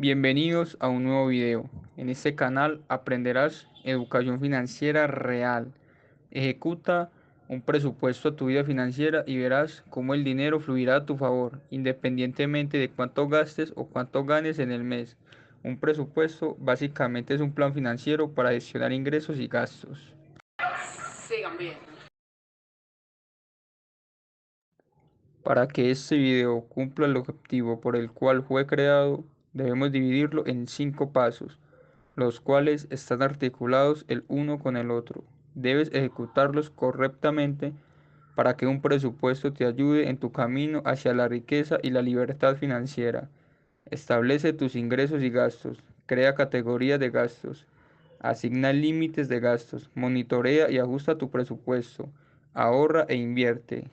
Bienvenidos a un nuevo video. En este canal aprenderás educación financiera real. Ejecuta un presupuesto a tu vida financiera y verás cómo el dinero fluirá a tu favor, independientemente de cuánto gastes o cuánto ganes en el mes. Un presupuesto básicamente es un plan financiero para gestionar ingresos y gastos. Sigan bien. Para que este video cumpla el objetivo por el cual fue creado, debemos dividirlo en 5 pasos, los cuales están articulados el uno con el otro. Debes ejecutarlos correctamente para que un presupuesto te ayude en tu camino hacia la riqueza y la libertad financiera. Establece tus ingresos y gastos, crea categorías de gastos, asigna límites de gastos, monitorea y ajusta tu presupuesto, ahorra e invierte.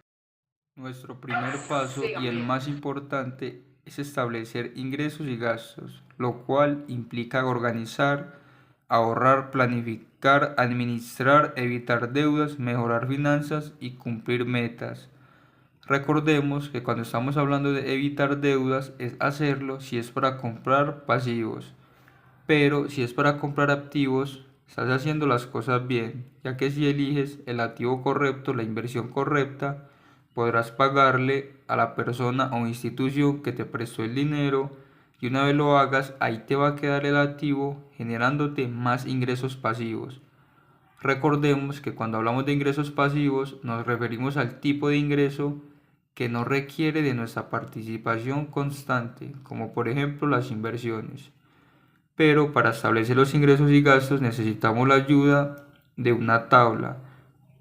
Nuestro primer paso y Sigan el bien. más importante es establecer ingresos y gastos, lo cual implica organizar, ahorrar, planificar, administrar, evitar deudas, mejorar finanzas y cumplir metas. Recordemos que cuando estamos hablando de evitar deudas es hacerlo si es para comprar pasivos, pero si es para comprar activos, estás haciendo las cosas bien, ya que si eliges el activo correcto, la inversión correcta, podrás pagarle a la persona o institución que te prestó el dinero y una vez lo hagas, ahí te va a quedar el activo generándote más ingresos pasivos. Recordemos que cuando hablamos de ingresos pasivos nos referimos al tipo de ingreso que no requiere de nuestra participación constante, como por ejemplo las inversiones. Pero para establecer los ingresos y gastos necesitamos la ayuda de una tabla,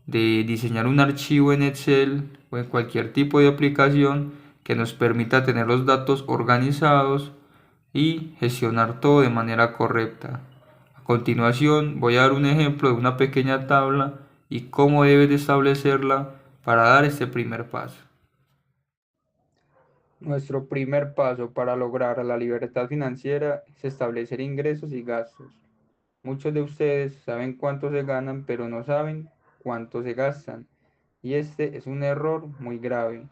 de diseñar un archivo en Excel o en cualquier tipo de aplicación que nos permita tener los datos organizados y gestionar todo de manera correcta. A continuación voy a dar un ejemplo de una pequeña tabla y cómo debes de establecerla para dar este primer paso. Nuestro primer paso para lograr la libertad financiera es establecer ingresos y gastos. Muchos de ustedes saben cuánto se ganan, pero no saben cuánto se gastan. Y este es un error muy grave.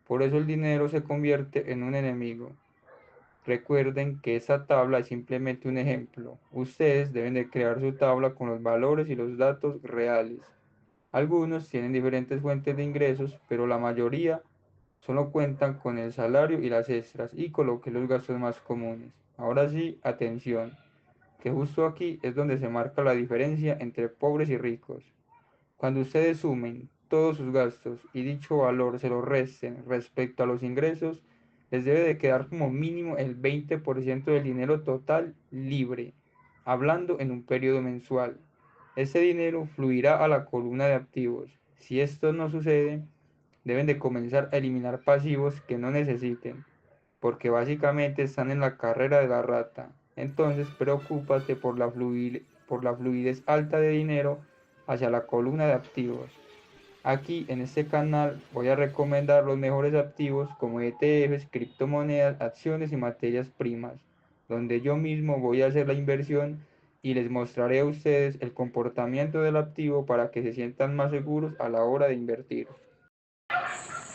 Por eso el dinero se convierte en un enemigo. Recuerden que esta tabla es simplemente un ejemplo. Ustedes deben de crear su tabla con los valores y los datos reales. Algunos tienen diferentes fuentes de ingresos, pero la mayoría solo cuentan con el salario y las extras y coloqué los gastos más comunes. Ahora sí, atención, que justo aquí es donde se marca la diferencia entre pobres y ricos. Cuando ustedes sumen todos sus gastos y dicho valor se lo resten respecto a los ingresos, les debe de quedar como mínimo el 20% del dinero total libre, hablando en un periodo mensual. Ese dinero fluirá a la columna de activos. Si esto no sucede, deben de comenzar a eliminar pasivos que no necesiten, porque básicamente están en la carrera de la rata. Entonces, preocúpate por la fluidez alta de dinero hacia la columna de activos. Aquí en este canal voy a recomendar los mejores activos como ETFs, criptomonedas, acciones y materias primas, donde yo mismo voy a hacer la inversión y les mostraré a ustedes el comportamiento del activo para que se sientan más seguros a la hora de invertir.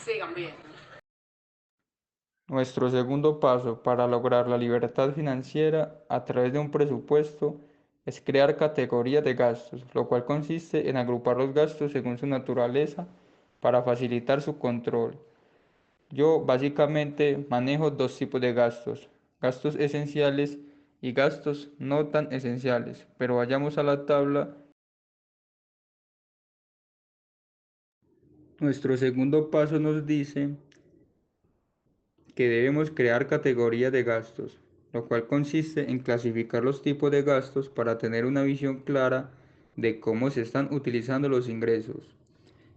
Sigan bien. Nuestro segundo paso para lograr la libertad financiera a través de un presupuesto es crear categorías de gastos, lo cual consiste en agrupar los gastos según su naturaleza para facilitar su control. Yo básicamente manejo dos tipos de gastos, gastos esenciales y gastos no tan esenciales, pero vayamos a la tabla. Nuestro segundo paso nos dice que debemos crear categorías de gastos, lo cual consiste en clasificar los tipos de gastos para tener una visión clara de cómo se están utilizando los ingresos.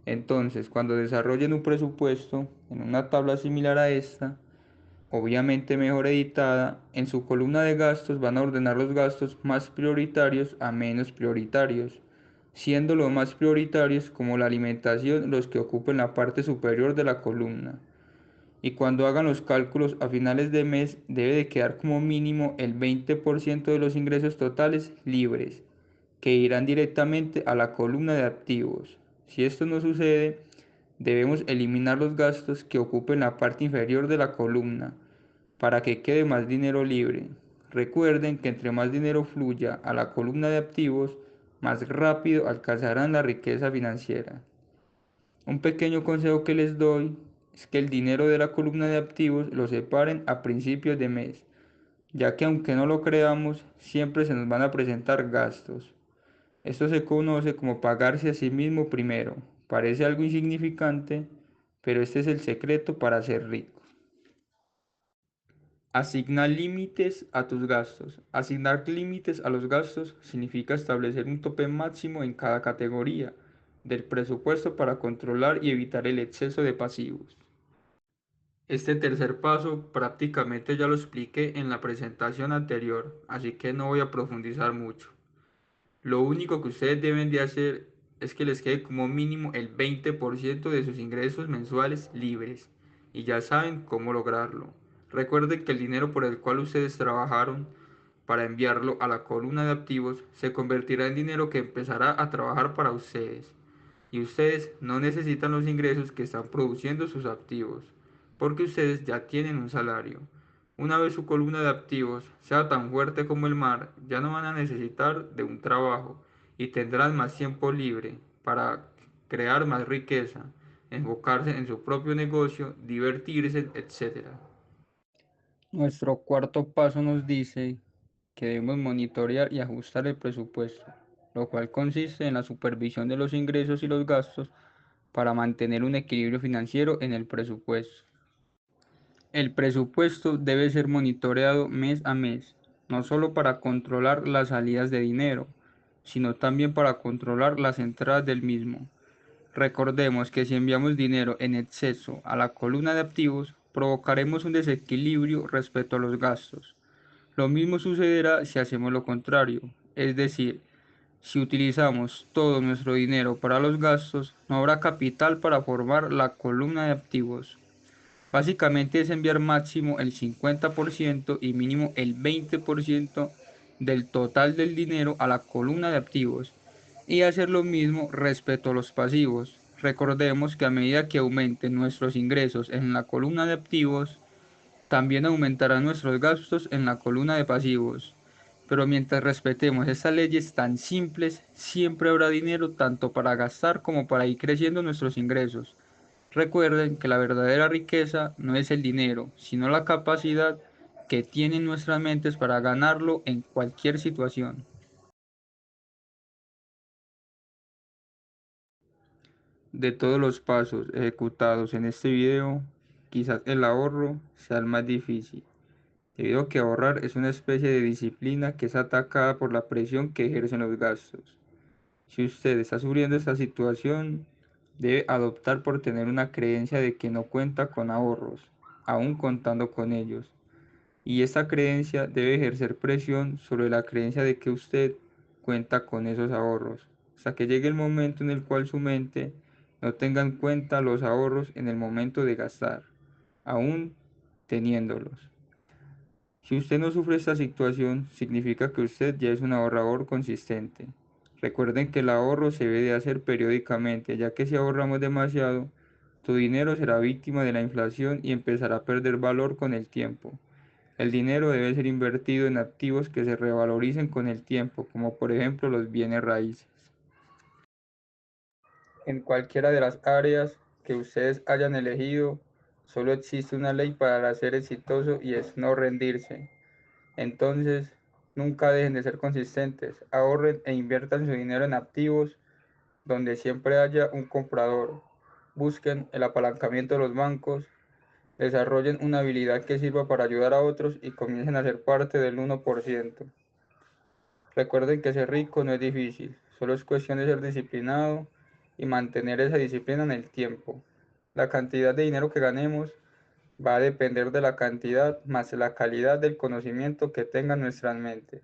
Entonces, cuando desarrollen un presupuesto en una tabla similar a esta, obviamente mejor editada, en su columna de gastos van a ordenar los gastos más prioritarios a menos prioritarios, siendo los más prioritarios como la alimentación los que ocupen la parte superior de la columna. Y cuando hagan los cálculos a finales de mes debe de quedar como mínimo el 20% de los ingresos totales libres, que irán directamente a la columna de activos. Si esto no sucede, debemos eliminar los gastos que ocupen la parte inferior de la columna para que quede más dinero libre. Recuerden que entre más dinero fluya a la columna de activos, más rápido alcanzarán la riqueza financiera. Un pequeño consejo que les doy es que el dinero de la columna de activos lo separen a principios de mes, ya que aunque no lo creamos, siempre se nos van a presentar gastos. Esto se conoce como pagarse a sí mismo primero. Parece algo insignificante, pero este es el secreto para ser rico. Asignar límites a tus gastos. Asignar límites a los gastos significa establecer un tope máximo en cada categoría del presupuesto para controlar y evitar el exceso de pasivos. Este tercer paso prácticamente ya lo expliqué en la presentación anterior, así que no voy a profundizar mucho. Lo único que ustedes deben de hacer es que les quede como mínimo el 20% de sus ingresos mensuales libres y ya saben cómo lograrlo. Recuerden que el dinero por el cual ustedes trabajaron para enviarlo a la columna de activos se convertirá en dinero que empezará a trabajar para ustedes. Y ustedes no necesitan los ingresos que están produciendo sus activos, porque ustedes ya tienen un salario. Una vez su columna de activos sea tan fuerte como el mar, ya no van a necesitar de un trabajo y tendrán más tiempo libre para crear más riqueza, enfocarse en su propio negocio, divertirse, etc. Nuestro cuarto paso nos dice que debemos monitorear y ajustar el presupuesto, lo cual consiste en la supervisión de los ingresos y los gastos para mantener un equilibrio financiero en el presupuesto. El presupuesto debe ser monitoreado mes a mes, no solo para controlar las salidas de dinero, sino también para controlar las entradas del mismo. Recordemos que si enviamos dinero en exceso a la columna de activos, provocaremos un desequilibrio respecto a los gastos. Lo mismo sucederá si hacemos lo contrario, es decir, si utilizamos todo nuestro dinero para los gastos, no habrá capital para formar la columna de activos. Básicamente es enviar máximo el 50% y mínimo el 20% del total del dinero a la columna de activos y hacer lo mismo respecto a los pasivos. Recordemos que a medida que aumenten nuestros ingresos en la columna de activos, también aumentarán nuestros gastos en la columna de pasivos. Pero mientras respetemos estas leyes tan simples, siempre habrá dinero tanto para gastar como para ir creciendo nuestros ingresos. Recuerden que la verdadera riqueza no es el dinero, sino la capacidad que tienen nuestras mentes para ganarlo en cualquier situación. De todos los pasos ejecutados en este video, quizás el ahorro sea el más difícil, debido a que ahorrar es una especie de disciplina que es atacada por la presión que ejercen los gastos. Si usted está sufriendo esta situación, debe adoptar por tener una creencia de que no cuenta con ahorros, aún contando con ellos. Y esta creencia debe ejercer presión sobre la creencia de que usted cuenta con esos ahorros, hasta que llegue el momento en el cual su mente no tenga en cuenta los ahorros en el momento de gastar, aún teniéndolos. Si usted no sufre esta situación, significa que usted ya es un ahorrador consistente. Recuerden que el ahorro se debe de hacer periódicamente, ya que si ahorramos demasiado, tu dinero será víctima de la inflación y empezará a perder valor con el tiempo. El dinero debe ser invertido en activos que se revaloricen con el tiempo, como por ejemplo los bienes raíces. En cualquiera de las áreas que ustedes hayan elegido, solo existe una ley para ser exitoso y es no rendirse. Entonces, nunca dejen de ser consistentes, ahorren e inviertan su dinero en activos donde siempre haya un comprador. Busquen el apalancamiento de los bancos, desarrollen una habilidad que sirva para ayudar a otros y comiencen a ser parte del 1%. Recuerden que ser rico no es difícil, solo es cuestión de ser disciplinado y mantener esa disciplina en el tiempo. La cantidad de dinero que ganemos va a depender de la cantidad más la calidad del conocimiento que tengan nuestras mentes.